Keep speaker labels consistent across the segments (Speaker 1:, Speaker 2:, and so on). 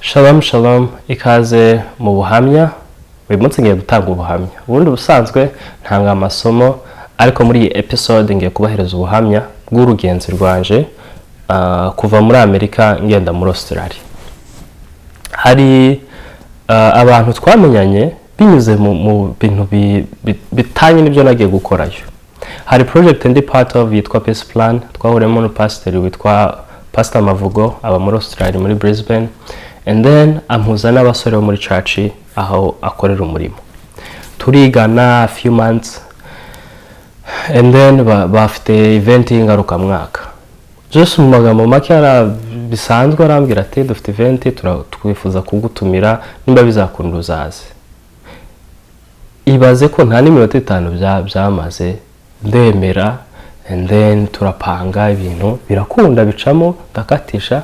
Speaker 1: Shalom shalom, ikaze mu buhamya. Uyu munsi ngiye gutanga ubuhamya. Ubundi busanzwe ntanga amasomo, ariko muri iyi episode ngiye kubahereza ubuhamya bw'urugenzi rwanje kuva muri Amerika ngenda muri Australia. Hari abantu twamenyanye binyuze mu bintu bitanye n'ibyo nagiye gukorayo. Hari project ndi part of yitwa Peace Plan, twahuriyemo n'upasiteri witwa Pastor Mavugo aba muri Australia muri Brisbane. And then ampuza n'abasore bo muri church aho akorera umurimo. Turigana a few months, and then bafite event y'ingaruka mwaka. Just mu magambo make bisanzwe arambwira ati dufite event twifuza kugutumira nimba bizakunda uzaze. Ibaze ko nta n'iminota 5 byamaze ndemera, and then turapanga ibintu birakunda bicamo ndakatisha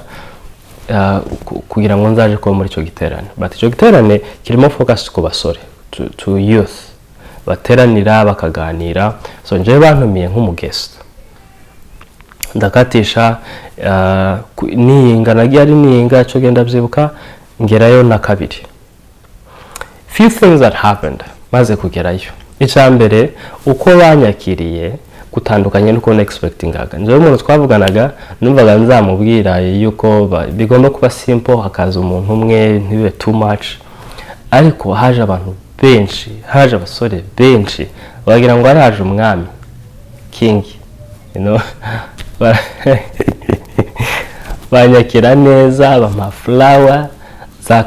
Speaker 1: kugira ngo nzaje kuba muri cyo giterane. But cyo giterane kirimo focus ku basore, to youth bateranira bakaganira. So nje bantumiye nk'umuguest, ndakatisha ninga nagiye ari ninga cyo genda byibuka ngerayo na kabiri. Few things that happened maze kugerayo. Icambere uko banyakiriye gutandukanye nuko expectingaga. Nje umuntu twavuganaga numvaga nzamubwira yuko bigomba kuba simple, hakaza umuntu umwe ntibe too much, ariko haje abantu benshi, haje abasore benshi bagira ngo araje umwami king, you know. Banyakira neza, bama flower za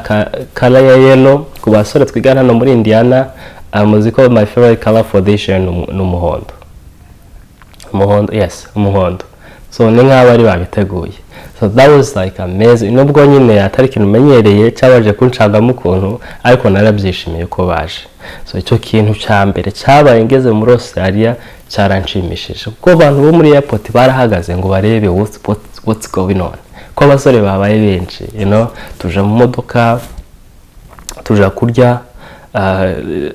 Speaker 1: color ya yellow. Ku basore twigana no muri Indiana, muziko my favorite color for this year n'umuhondo. Yes, umuhondo. So ni nk'aba ari babiteguye. So that was like amazing. Nubwo nyine atari kintu menyereye cyabaje kunshagamo ukuntu, ariko narabyishimiye ko baje. So icyo kintu cya mbere cyabaye ngeze muri Australia cyaranshimishije, kuko abantu bo muri airport barahagaze ngo barebe what's going on. Ko abasore babaye benshi, you know, tuja mu modoka, tuja kurya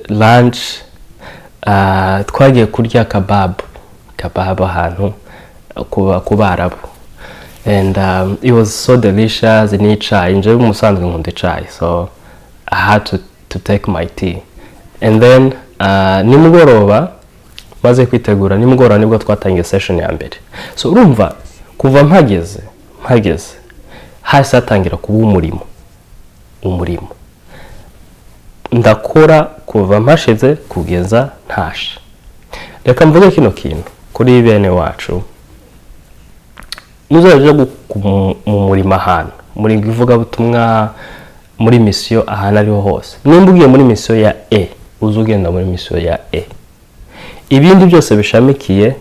Speaker 1: lunch, twagiye kurya kebab ahantu ku Barabu. And it was so delicious. N'icayi, nje umusanzwe nkunda icayi, so I had to take my tea. And then nimugoroba maze kwitegura, nimugoroba nibwo twatangiye session ya mbere. So urumva kuva mpageze hasi atangira kuba umurimo ndakora kuva mpashize kugeza ntashe. Reka mvuge kino kintu kuri bene wacu, muzaje mu murimo ahantu, muri ivuga butumwa, muri mission ahantu ariho hose. Nimba ugiye muri mission ya E, uzugenda muri mission ya E. Ibindi byose bishamikiye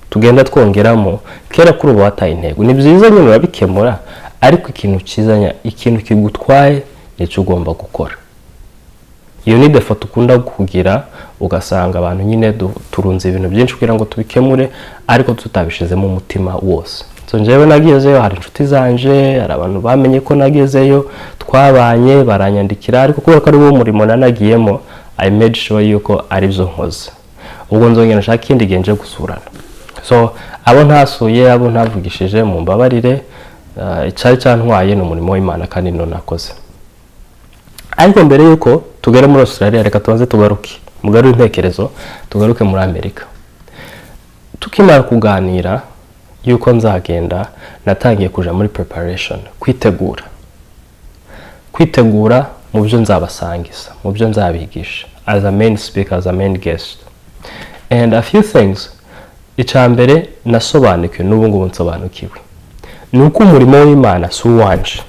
Speaker 1: tugenda twongeramo, kera kuri ubu wataye intego. Ni byiza nyine urabikemura, ariko ikintu kizanya, ikintu kigutwaye nicyo ugomba gukora. Iyo ni default ukunda kugira, ugasanga abantu nyine turunze ibintu byinshi kugira ngo tubikemure, ariko tutabishizemo umutima wose. So njewe nagiyezeyo, hari inshuti zanje, hari abantu bamenye ko nagezeyo, twabanye baranyandikira, ariko kubera ko ari wo murimo nanagiyemo, I made sure yuko ari byo nkoze. Ubwo nzongera nshaka ikindi genje gusurana. So abo ntasuye, abo ntavugishije mu mbabarire, icyari cyantwaye n'umurimo w'Imana kandi no nakoze. Ariko mbere yuko tugera muri Australia, reka tubanze tugaruke mugaru intekerezo, tugaruke muri Amerika. Tukimara kuganira yuko nzagenda, natangiye kuja muri preparation, kwitegura mu byo nzabasangiza, mu byo nzabigisha as a main speaker, as a main guest. And a few things icambere nasobanukiwe n'ubungu nsobanukiwe, nuko umurimo w'Imana si uwanje,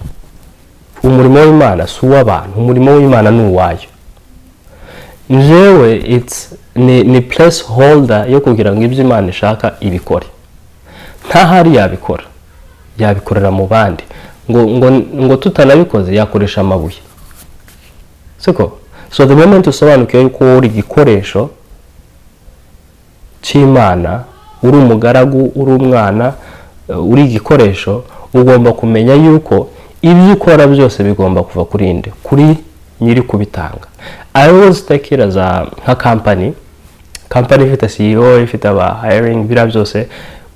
Speaker 1: umurimo w'Imana si uw'abantu, umurimo w'Imana ni uwayo. Njewe ni placeholder yo kugira ngo ibyo Imana ishaka ibikore. Ntahari yabikorera mu bandi, ngo tutanabikoze yakoresha amabuye, siko. So the moment usobanukiwe yuko uri igikoresho cy'Imana, uri umugaragu, uri umwana, uri igikoresho, ugomba kumenya yuko ibyo ukora byose bigomba kuva kuri nyiri kubitanga. I always take it as a company ifite CEO, ifite aba hiring, bira byose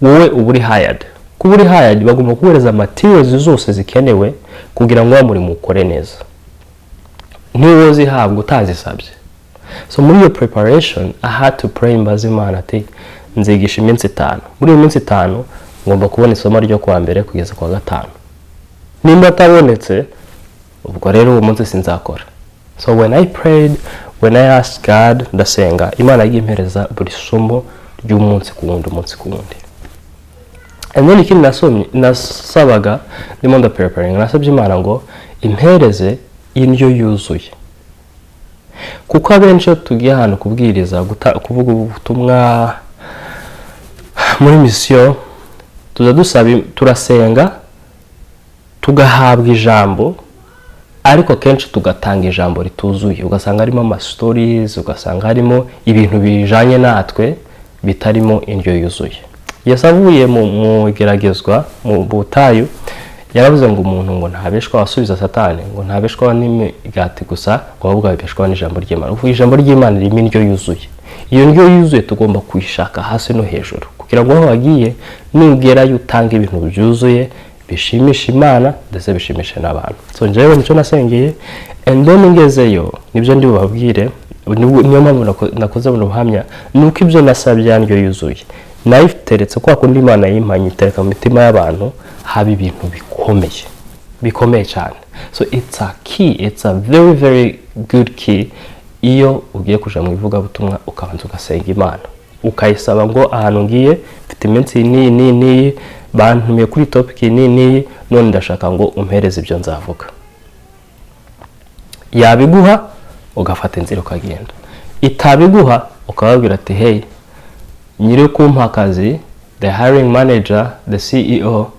Speaker 1: wowe uburi hired. Kuba uri hired bagomba kuguhereza materials zose zikenewe kugira ngo muri mukore neza, niwo zihabwa utazisabye. So muri iyo preparation I had to pray imbaza Imana ati nzigisha iminsi 5, muri iyo minsi 5 ngomba kubona isomo ryo kwa mbere kugeza kwa 5. Nimba tabonetse ubwo rero uwo munsi sinzakora. So when I prayed, when I asked God, ndasenga, Imana yimpereza buri somo ry'umunsi ku wundi. And then ikindi nasabaga ndimo nda preparing, nasabye Imana ngo impereze indyo yuzuye. Kuko abenshi tugiye ahantu kubwiriza kuvuga ubutumwa muri mission, turasenga tugahabwa ijambo, ariko kenshi tugatanga ijambo rituzuye, ugasanga harimo ama stories, ugasanga harimo ibintu bijanye natwe bitarimo indyo yuzuye. Yesu avuye mu geragezwa mu butayu yaravuze ngo umuntu ngo ntabeshwa wasubiza Satani, ngo ntabeshwa n'imigati gusa, ngo ahubwo abeshwa n'ijambo ry'Imana. Uvuga ijambo ry'Imana ririmo indyo yuzuye. Iyo ndyo yuzuye tugomba kuyishaka hasi no hejuru, kugira ngo aho wagiye nugerayo utange ibintu byuzuye bishimisha Imana ndetse bishimisha n'abantu. So njyewe nicyo nasengeye, and then ngezeyo nibyo ndi bubabwire, niyo mpamvu nakoze mu Ubuhamya, nuko ibyo nasabye ndyo yuzuye nayiteretse kwa kundi Imana yimpanye itereka mu mitima y'abantu haba ibintu bikomeye cyane. So it's a key, it's a very very good key. Iyo ugiye kuja mu ivuga butumwa ukabanza ugasenga Imana, ukayisaba ngo ahantu ngiye mfite iminsi ni bantumiye kuri topic ni none ndashaka ngo umpereze ibyo nzavuga. Yabiguha ugafata inzira ukagenda, itabiguha ukababwira ati hey, nyiri kumpa akazi, the hiring manager, the CEO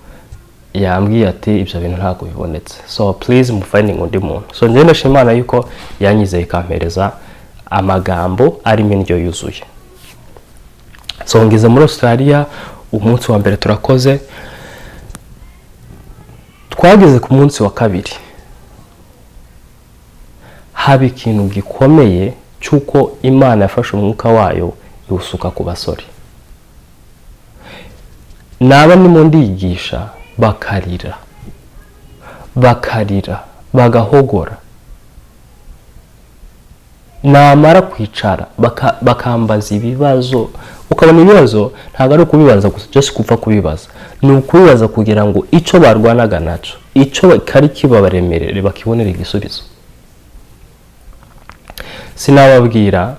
Speaker 1: yambwiye ati ibyo bintu ntabwo bibonetse, so please mufinding undi muntu. So njye ndashima Imana yuko yanyizeye ikampereza amagambo arimo indyo yuzuye. So ngize muri Australia, umunsi wa mbere turakoze, twageze ku munsi wa kabiri haba ikintu gikomeye cyuko Imana yafashe umwuka wayo iwusuka ku basore. Naba ndimo ndigisha bakarira bagahogora, namara kwicara bakambaza ibibazo, ukabona ibibazo ntabwo ari ukubibaza gusa, just kupfa kubibaza, ni ukubibaza kugira ngo icyo barwanaga naco, icyo kari kibabaremerere bakibonera igisubizo. Sinababwira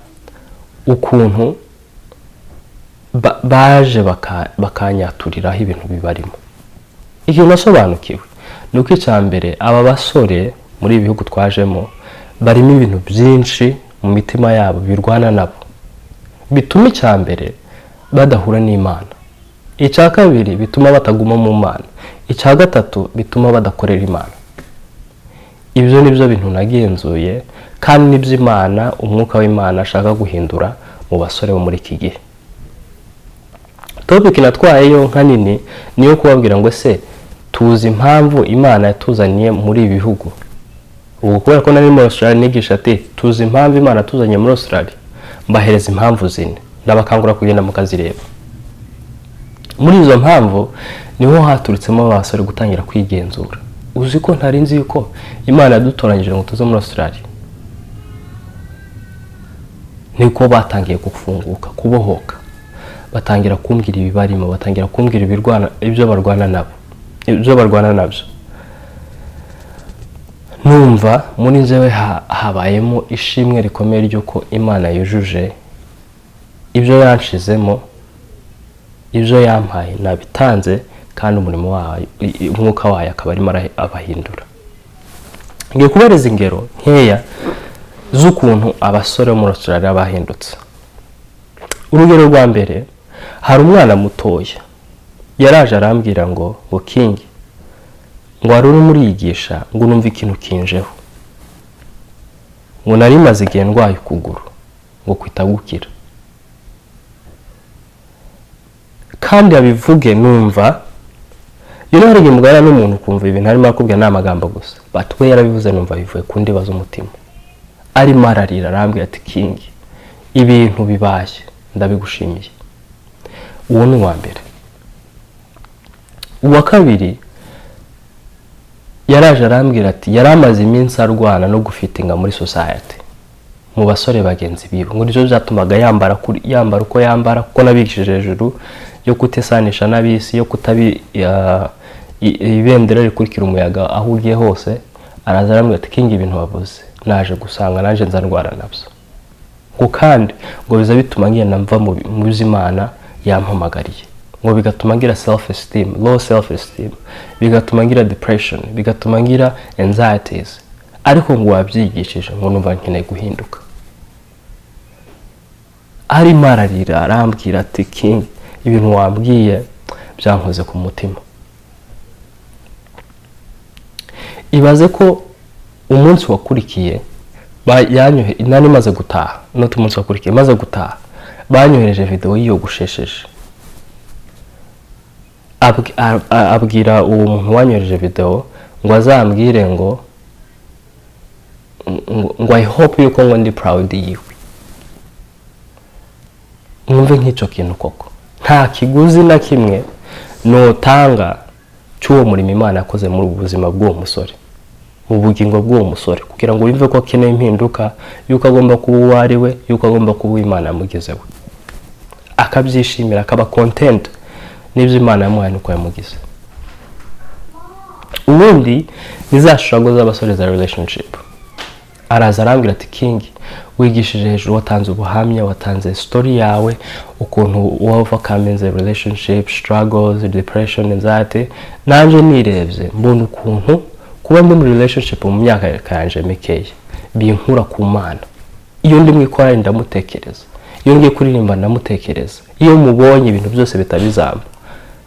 Speaker 1: ukuntu baje bakanyaturiraho ibintu bibarimo. Ikintu nasobanukiwe nuko icyambere aba basore muri ibihugu twajemo barimo ibintu byinshi mu mitima yabo birwana nabo, bituma icyambere badahura n'Imana, icya kabiri bituma bataguma mu Mana, icya gatatu bituma badakorera Imana. Ibyo nibyo bintu nagenzuye, kandi nibyo Imana, umwuka w'Imana ashaka guhindura mu basore bo muri iki gihe. Topic natwayeyo nkanini niyo kubabwira ngo se tuzi impamvu Imana yatuzaniye muri ibi bihugu. Ubu kubera ko nari muri Australia nigisha ati tuzi impamvu Imana yatuzaniye muri Australia, mbahereza impamvu 4 ndabakangura kugenda mukazireba. Muri izo mpamvu niho haturutsemo abasore gutangira kwigenzura. Uzi ko ntari nzi yuko Imana yadutoranyije ngo tuze muri Australia. Niko batangiye gufunguka, kubohoka, batangira kumbwira ibibarimo, batangira kumbwira ibyo barwana nabyo. Numva muri nzewe habayemo ishimwe rikomeye ry'uko Imana yujuje ibyo yanshizemo, ibyo yampaye nabitanze, kandi umurimo wayo, umwuka wayo akaba arimo abahindura. Ngiye kubereza ingero nkeya z'ukuntu abasore muri Australia bahindutse. Urugero rwa mbere, hari umwana mutoya yaraje arambwira ngo King, ngo wari uri muri yigisha ngo numva ikintu kinjeho, ngo nari maze igihe ndwaye ukuguru ngo kwitagukira, kandi abivuge numva hari igihe mugana n'umuntu kumva ibintu arimo akubwira n'amagambo gusa, but we yarabivuze numva bivuye ku ndiba z'umutima, arimo ararira arambwira ati King, ibintu bibaye ndabigushimiye. Uwo ni wa mbere. Uwa kabiri, yaraje arambwira ati yaramaze iminsi arwana no gufitinga muri society mu basore bagenzi biwe ngo nivyo byatumaga yambara uko yambara kuko nabikishije hejuru yo kutesanisha n'abisi yo kutabi ibendera rikurikira umuyaga aho ugiye hose. Araza arambwira ati King ibintu wavuze naje gusanga naje nzarwara nabyo ngo kandi ngo biza bituma ngenda mva mu bizimana yampamagariye ngo bigatuma ngira low self esteem bigatuma ngira depression bigatuma ngira anxieties ariko ngo wabyigishije ngo numva nkeneye guhinduka. Ari mararira arambwira ati King ibintu wambwiye byankoze ku mutima. Ibaze ko umunsi wakurikiye nani maze gutaha no tumunsi wakurikiye maze gutaha banyohereje video yiyogoshesheje. Abwira uwo muntu wanyohereje video ngo azambwire ngo I hope yuko ngo ndi proud yiwe. Mwumve nk'icyo kintu koko nta kiguzi na kimwe notanga cy'uwo murimo Imana yakoze muri ubuzima bw'uwo musore mu bugingo bw'uwo musore kugira ngo yumve ko akeneye impinduka yuko agomba kuba uwo ari we yuko agomba kuba Imana yamugezeho akabyishimira akaba content n'ibyo Imana yamuhaye nuko yamugize. Ubundi nizashushago z'abasore za relationship araza arambwira ati King wigishije hejuru watanze ubuhamya watanze story yawe ukuntu overcoming relationship struggles depression anxiety nanje nirebye mbona ukuntu kuba ndi muri relationship mu myaka kanje mikeya binkura ku Mana. Iyo ndi mwikora ndamutekereza iyo ngiye kuririmba ndamutekereza iyo mubonye ibintu byose bitabizamba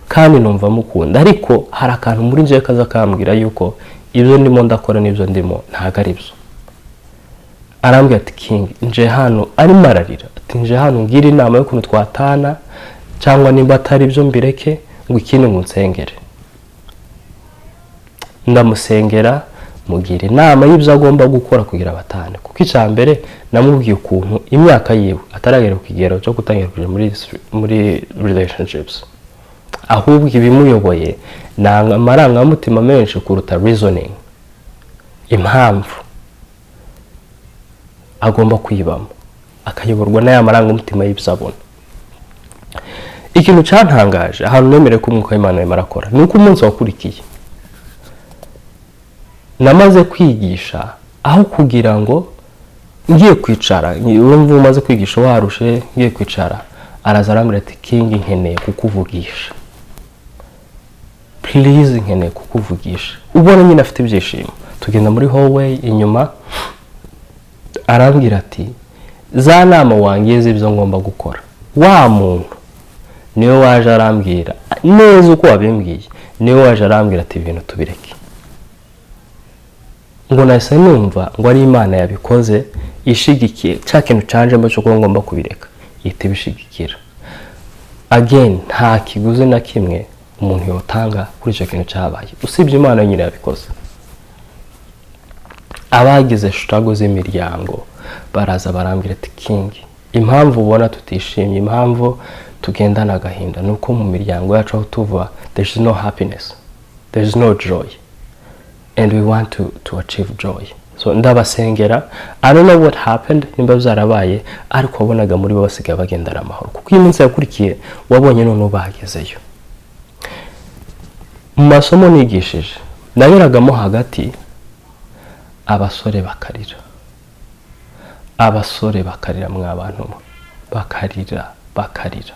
Speaker 1: kandi numva mukunda ariko hari akantu muri nje kaza kambwira yuko ibyo ndimo ndakora n'ibyo ndimo ntago ari byo. Arambwira ati King nje hano ari mararira ati nje hano ngira inama yo kuntu twatana cyangwa nimba atari byo mbireke ngo ikindi ngo nsengere. Ndamusengera mugira inama y'ibyo agomba gukora kugira batane kuko icambere namubwiye ukuntu imyaka yiwe ataragera ku kigero cyo gutangira kuja muri relationships ahubwo ibimuyoboye nanga amarangamutima menshi kuruta reasoning impamvu agomba kwibamo akayoborwa n'aya marangamutima y'ibisabona. Ikintu cyantangaje ahantu nemere ko umwuka w'Imana yamarakora nuko umunsi wakurikiye namaze kwigisha aho kugira ngo ngiye kwicara urumva umaze kwigisha warushe ngiye kwicara araza arambwira ati King nkeneye kukuvugisha please nkeneye kukuvugisha. Ubona nyine afite ibyishimo tugenda muri hallway inyuma arambwira ati za nama wangeze ibyo ngomba gukora wa muntu niwe waje arambwira neza uko wabimbwiye niwe waje arambwira ati ibintu tubireke ngo nahise numva ngo ari Imana yabikoze ishigikiye cya kintu canjemo cyo ko ngomba kubireka yite bishigikira. Again nta kiguzi na kimwe umuntu yotanga kuri icyo kintu cyabaye usibye Imana nyine yabikoze. Abagize struggle z'imiryango baraza barambwira ati King impamvu ubona tutishimye impamvu tugendana agahinda nuko mu miryango yacu aho tuva there is no happiness there is no joy and we want to achieve joy. So ndabasengera I don't know what happened nimba byarabaye ariko wabonaga muri bo basigaye bagendana amahoro kuko iyi minsi yakurikiye wabonye none bagezeyo. Mu masomo nigishije nageragamo hagati abasore bakarira mw'abantu bakarira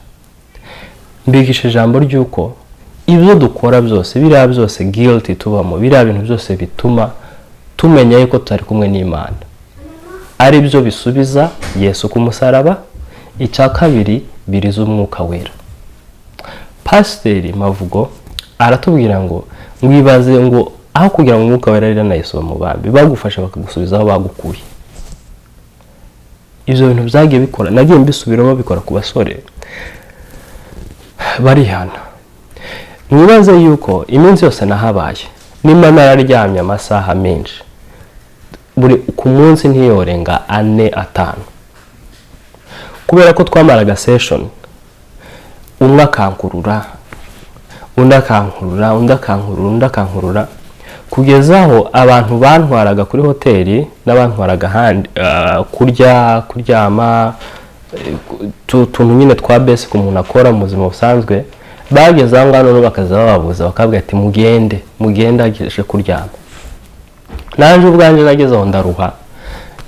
Speaker 1: mbigisha ijambo ry'uko ibyo dukora byose biriya byose guilty tubamo biriya bintu byose bituma tumenya yuko tutari kumwe n'Imana ari byo bisubiza Yesu ku musaraba icya kabiri biriza umwuka wera. Pasiteri Mavugo aratubwira ngo mwibaze ngo aho kugira ngo umwuka wera rira na Yesu bamubambe bagufasha bakagusubiza aho bagukuye. Ibyo bintu byagiye bikora nagiye mbisubiramo bikora ku basore barihana. Mwibaze yuko iminsi yose nahabaye nimba nararyamye amasaha menshi buri ku munsi ntiyorenga 4-5 kubera ko twamaraga session umwe akankurura undi akankurura kugezaho abantu bantwaraga kuri hoteli n'abantwaraga ahandi kuryama tuntu nyine twa basic umuntu akora mu buzima busanzwe, bageze aho ngaho bakaza bababuza bakabwira ati mugende ageje kuryama. Nanje ubwanje nageze aho ndaruha,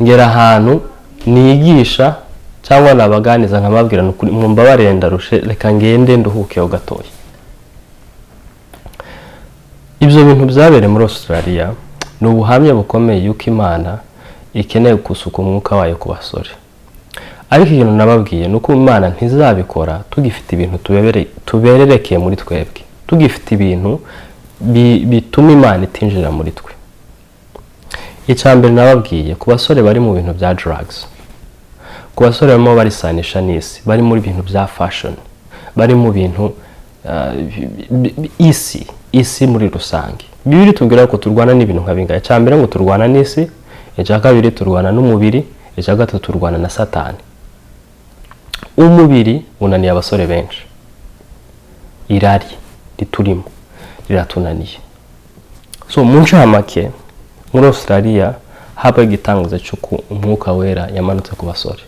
Speaker 1: ngera ahantu nigisha cyangwa nabaganiza nkababwira n'ukuri mumbabarire ndarushe, reka ngende nduhukeho gatoya. Ibyo bintu byabereye muri Australia ni ubuhamya bukomeye yuko Imana ikeneye gusuka umwuka wayo ku basore. Ariko ikintu nababwiye nuko Imana ntizabikora tugifite ibintu tubererekeye muri twebwe, tugifite ibintu bituma Imana itinjira muri twe. Icyambere nababwiye ku basore bari mu bintu bya drugs, ku basore barimo barisanisha n'isi, bari muri bintu bya fashion, bari mu bintu isi muri rusange. Bibiri tubwira ko turwana n'ibintu nka bingahe. Icyambere ngo turwana n'isi, icya kabiri turwana n'umubiri, icya gatatu turwana na Satani. Umubiri unaniye abasore benshi, irari riturimo riratunaniye. So mu ncamake muri Australia haba igitangaza cy'uko umwuka wera yamanutse ku basore,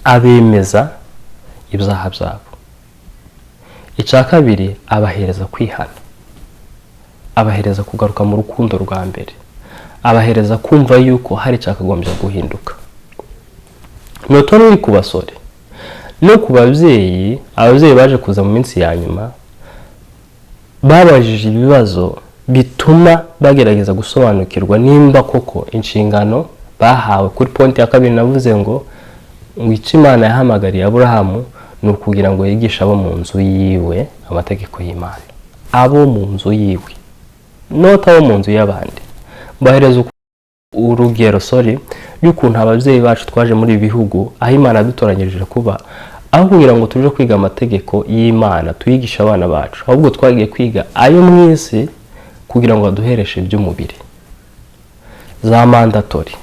Speaker 1: abemeza ibyaha byabo. Icya kabiri abahereza kwihana, abahereza kugaruka mu rukundo rwa mbere, abahereza kumva yuko hari cyakagombye guhinduka. Notone uri ku basore no ku babyeyi, ababyeyi baje kuza mu minsi ya nyuma babajije ibibazo bituma bagerageza gusobanukirwa nimba koko inshingano bahawe. Kuri point ya kabiri navuze ngo icyo Imana yahamagariye Aburahamu ni ukugira ngo yigishe abo mu nzu yiwe amategeko y'Imana, abo mu nzu yiwe, nota abo mu nzu y'abandi. Bahereza urugero y'ukuntu ababyeyi bacu twaje muri ibi bihugu aho Imana yadutoranyirije kuba, aho kugira ngo tuje kwiga amategeko y'Imana tuyigisha abana bacu, ahubwo twagiye kwiga ayo mu isi kugira ngo baduhereshe iby'umubiri, za mandatory.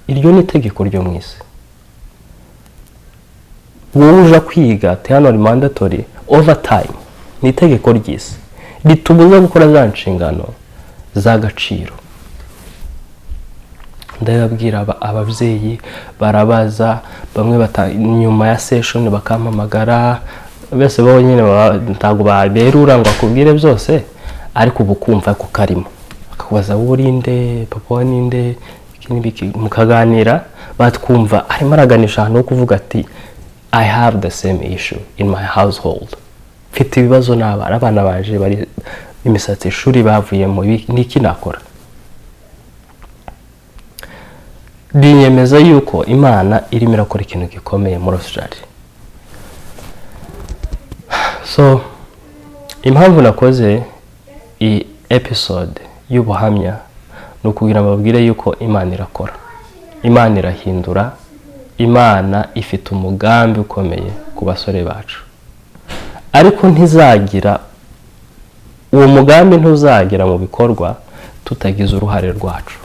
Speaker 1: Iryo ni itegeko ryo mu isi. Wowe uja kwiga theory mandatory overtime ni itegeko ry'isi ritubuza gukora za nshingano z'agaciro. Ndababwira ababyeyi barabaza, bamwe nyuma ya session bakampamagara, bese bo nyine ntago baberura ngo akubwire byose, ariko ubu kumva ko karimo akakubaza urinde papa ninde ikindi mukaganira, batwumva arimo araganisha ahantu ho kuvuga ati I have the same issue in my household. Mfite ibibazo n'abana baje bari imisatsi ishuri bavuyemo, niki nakora. Binyemeza yuko Imana irimo irakora ikintu gikomeye muri Australia. So impamvu nakoze iyi episode y'ubuhamya ni ukugira ngo babwire yuko Imana irakora, Imana irahindura, Imana ifite umugambi ukomeye ku basore bacu, ariko ntizagira uwo mugambi ntuzagira mu bikorwa tutagize uruhare rwacu.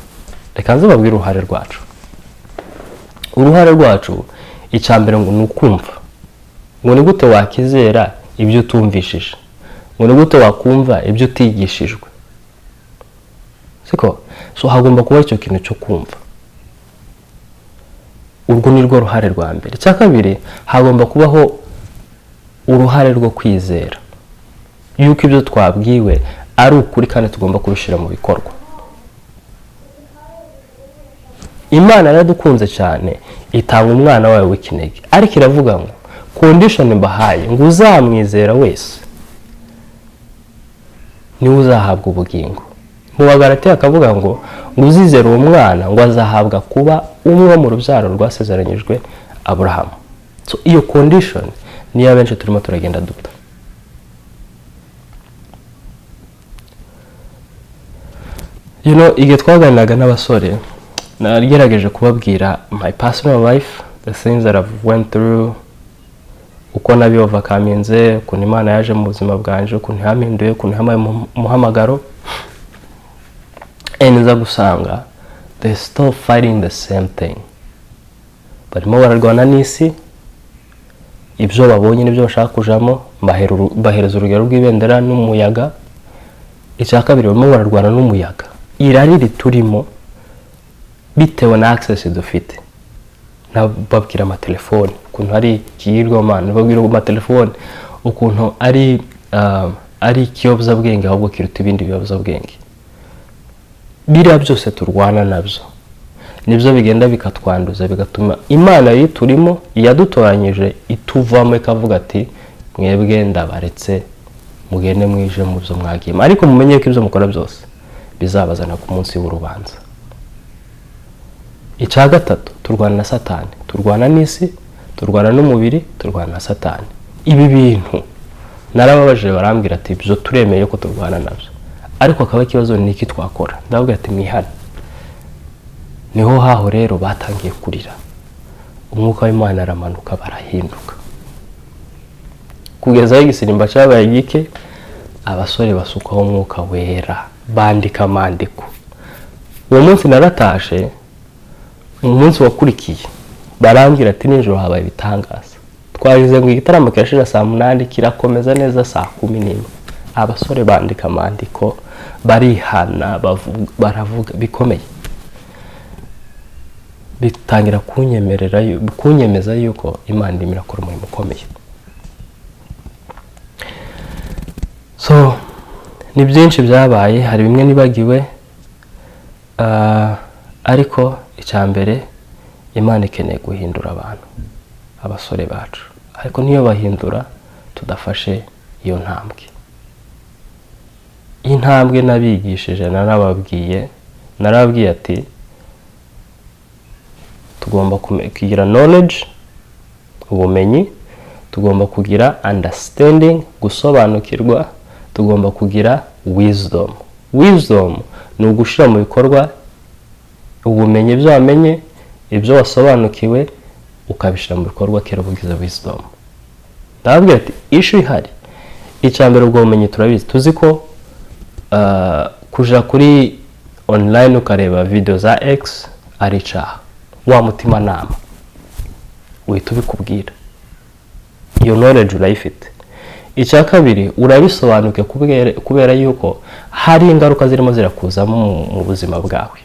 Speaker 1: Reka nze babwire uruhare rwacu. Uruhare rwacu icyambere ngo ni ukumva, ngo ni gute wakizera ibyo utumvishije, ngo ni gute wakumva ibyo utigishijwe, siko? So hagomba kuba icyo kintu cyo kumva. Urwo ni rwo ruhare rwa mbere. Icya kabiri hagomba kubaho uruhare rwo kwizera yuko ibyo twabwiwe ari ukuri kandi tugomba kubishyira mu bikorwa. Imana yaradukunze cyane itanga umwana wawe w'ikinege, ariko iravuga ngo condition mbahaye ngo uzamwizera wese niwe uzahabwa ubugingo. Mu Bagalatiya akavuga ngo uzizera uwo mwana ngo azahabwa kuba umwe mu rubyaro rwasezeranyijwe Aburahamu. So iyo condition niyo abenshi turimo turagenda duta. Igihe twaganiraga n'abasore nagerageje kubabwira my personal life, the things that I've went through, uko nabi overcoming, ukuntu Imana yaje mu buzima bwanje, ukuntu yampinduye, ukuntu yampaye umuhamagaro. Nza gusanga they still fighting the same thing. Barimo bararwana n'isi, ibyo babonye nibyo bashaka kujamo. Bahereza urugero rw'ibendera n'umuyaga, icya kabiri barimo bararwana n'umuyaga. Irari riturimo bitewe na access dufite. Nababwira amatelefone ukuntu ari ikigirwamana, nababwira amatelefone ukuntu ari ikiyobyabwenge ahubwo kiruta ibindi biyobyabwenge. Biriya byose turwana nabyo nibyo bigenda bikatwanduza, bigatuma Imana yiturimo yadutoranyije ituvamo ikavuga ati mwebwe ndabaretse mugende mwije mu byo mwagiyemo, ariko mumenye ko ibyo mukora byose bizabazana ku munsi w'urubanza. Icya gatatu, turwana na Satani, turwana n'isi, turwana n'umubiri, turwana na Satani. Ibi bintu narababaje barambwira ati byo turemeye ko turwana nabyo, ariko akaba ikibazo ni iki twakora. Ndavuga ati mwihane. Niho haho rero batangiye kurira, umwuka w'Imana aramanuka barahinduka, kugeza aho igisimba cyabaye gike, abasore basukaho umwuka wera bandika amandiko. Uwo munsi naratashe, mu munsi wakurikiye barambwira ati nijoro habaye ibitangaza. Twagize ngo igitaramo kirashira saa 8 kirakomeza neza saa 11. Abasore bandika amandiko barihana baravuga bikomeye, bitangira kunyemeza yuko Imana irakora umurimo ukomeye. So ni byinshi byabaye, hari bimwe nibagiwe, ariko icyambere Imana ikeneye guhindura abantu, abasore bacu, ariko niyo bahindura tudafashe iyo ntambwe. Intambwe nabigishije narababwiye ati tugomba kugira knowledge, ubumenyi, tugomba kugira understanding, gusobanukirwa, tugomba kugira wisdom. Wisdom ni ugushira mu bikorwa ubumenyi byo wamenye, ibyo wasobanukiwe ukabishira mu bikorwa, kera bugize wisdom. Ndababwira ati issue ihari, icyambere ubwo bumenyi turabizi, tuzi ko kuja kuri online ukareba video za X ari icyaha, wa mutima nama uhita ubikubwira, iyo knowledge urayifite. Icya kabiri urabisobanuke kubera yuko hari ingaruka zirimo zirakuzamo mu buzima bwawe.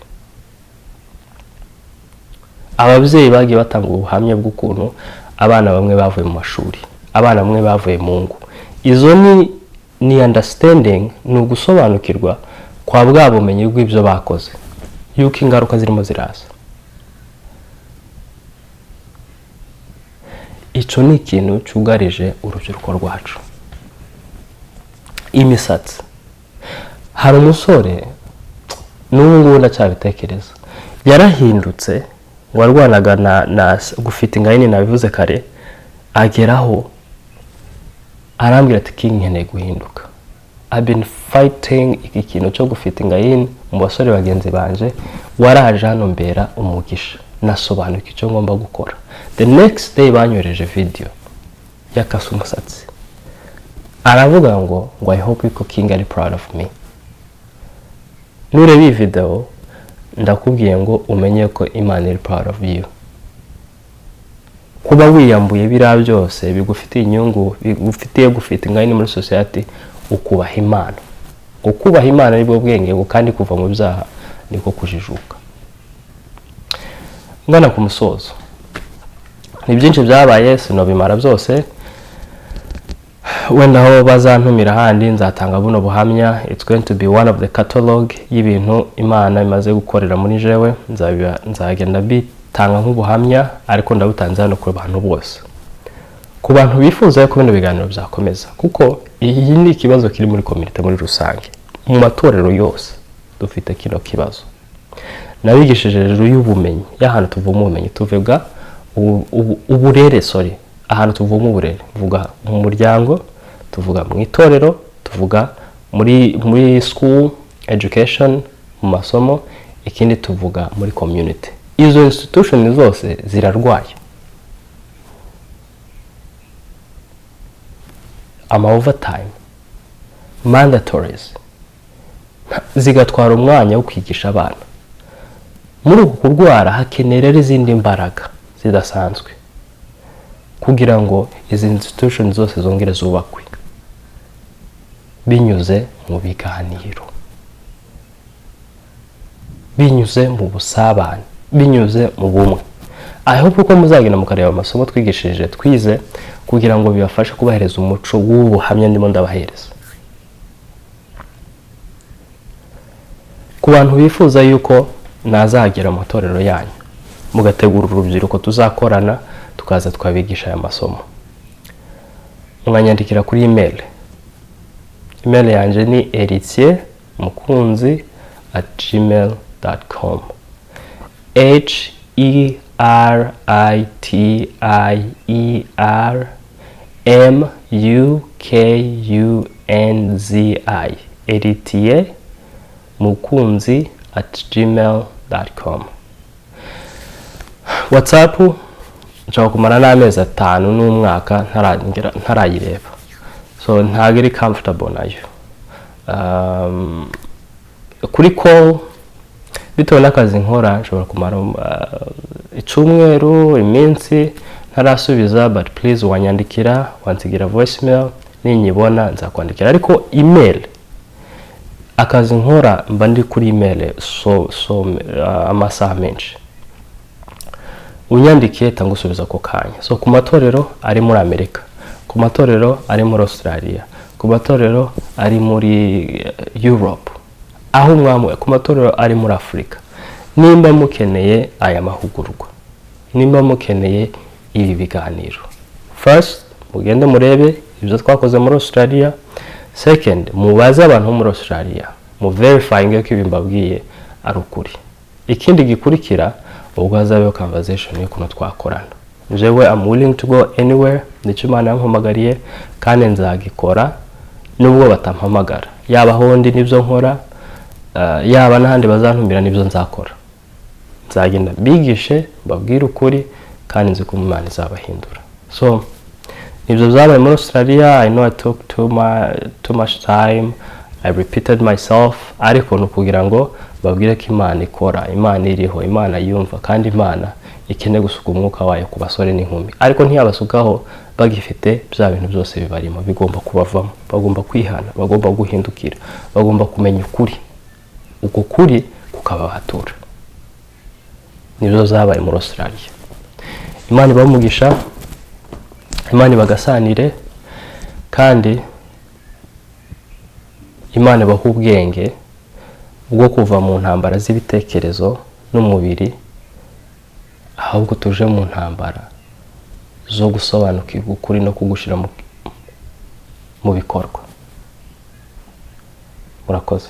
Speaker 1: Ababyeyi bagiye batanga ubuhamya bw'ukuntu abana bamwe bavuye mu mashuri, abana bamwe bavuye mu ngo. Izo ni understanding, ni ugusobanukirwa kwa bwa bumenyi bw'ibyo bakoze, yuko ingaruka zirimo ziraza. Icyo ni ikintu cyugarije urubyiruko rwacu. Imisatsi, hari umusore n'ubu ndacyabitekereza, yarahindutse, warwanaga na gufita ingayini nabivuze kare, ageraho arambwira ati king nkeneye guhinduka. I've been fighting iki kintu cyo gufita ingayini mu basore bagenzi banje, waraje hano mbera umugisha, nasobanuka icyo ngomba gukora. The next day banyoreje video yakase umusatsi, aravuga ngo I hope you king are proud of me. Nureba iyi video ndakubwiye ngo umenye ko Imana iri proud of you. Kuba wiyambuye bira byose bigufitiye inyungu, bigufitiye gufita ingayini muri society, ukubaha Imana. Ukubaha Imana nibwo bwenge, kandi kuva mu byaha niko kujijuka. Ngana ku musozo, ni byinshi byabaye sinobimara byose, wenda aho bazantumira handi nzatanga buno buhamya. It's going to be one of the catalog y'ibintu Imana imaze gukorera muri jewe, nzagenda bitanga nk'ubuhamya, ariko ndabutanze hano ku bantu bose, ku bantu bifuza ko bino biganiro byakomeza, kuko iyi ni ikibazo kiri muri community muri rusange. Mu matorero yose dufite kino kibazo. Nabigishije rero y'ubumenyi, y'ahantu tuvoma ubumenyi, tuvuga uburere, ahantu tuvoma uburere, tuvuga mu muryango, tuvuga mu itorero, tuvuga muri school education, mu masomo, ikindi tuvuga muri community. Izo institution zose zirarwaye. Overtime, mandatories, zigatwara umwanya wo kwigisha abana. Muri uku kurwara hakenera izindi mbaraga zidasanzwe kugira ngo izi institution zose zongere zubakwe. binyuze mu biganiro, binyuze mu busabane, binyuze mu bumwe. I hope ko muzagenda mukareba amasomo twigishije twize kugira ngo bibafashe kubahereza umuco w'ubuhamya ndimo ndabahereza. Ku bantu bifuza yuko nazagera mu matorero yanyu, mugategura urubyiruko tuzakorana tukaza twabigisha aya masomo, mwanyandikira kuri email. Email yanjye ni heritiermukunzi@gmail.com. HERITIERMUKUNZI heritiermukunzi@gmail.com. WhatsApp nshobora kumara n'amezi 5 n'umwaka ntarayireba, so ntabwo iri comfortable nayo. Kuri call bitewe n'akazi nkora nshobora kumara icyumweru, iminsi ntarasubiza, but please wanyandikira, wansigira voicemail, ninyibona nzakwandikira. Ariko email, akazi nkora mba ndi kuri email amasaha menshi, unyandikiye tangusubiza ko kanya. So ku matorero ari muri Amerika, ku matorero ari muri Australia, ku matorero ari muri Europe, aho mwamwe, ku matorero ari muri Afrika, nimba mukeneye aya mahugurwa, nimba mukeneye ibi biganiro, first mugende murebe ibyo twakoze muri Australia. Second, mubaze abantu muri Australia, mu verifying ko ibimbabwiye ari ukuri. Ikindi gikurikira ubwo hazabeho conversation yo kuno twakorana. Jewe I'm willing to go anywhere, nicyo Imana yampamagariye kandi nzagikora nubwo batampamagara. Yaba hondi nibyo nkora, yaba n'ahandi bazantumira nibyo nzakora. Nzagenda bigishe, babwire ukuri kandi nzi ko Imana izabahindura. So nibyo byabaye muri Australia. I know I took too much time, I repeated myself, ariko no kugira ngo babwire ko Imana ikora, Imana iriho, Imana yumva, kandi Imana ikeneye gusuka umwuka wayo ku basore n'inkumi. Ariko ntiyabasukaho bagifite bya bintu byose bibarimo, bigomba kubavamo, bagomba kwihana, bagomba guhindukira, bagomba kumenya ukuri, uko kuri kukabahatura. Nibyo zabaye muri Australia. Imana ibamugisha, Imana bagasanire, kandi Imana ibaha ubwenge bwo kuva mu ntambara z'ibitekerezo n'umubiri, ahubwo tuje mu ntambara zo gusobanukirwa ukuri no kugushira mu bikorwa. Murakoze.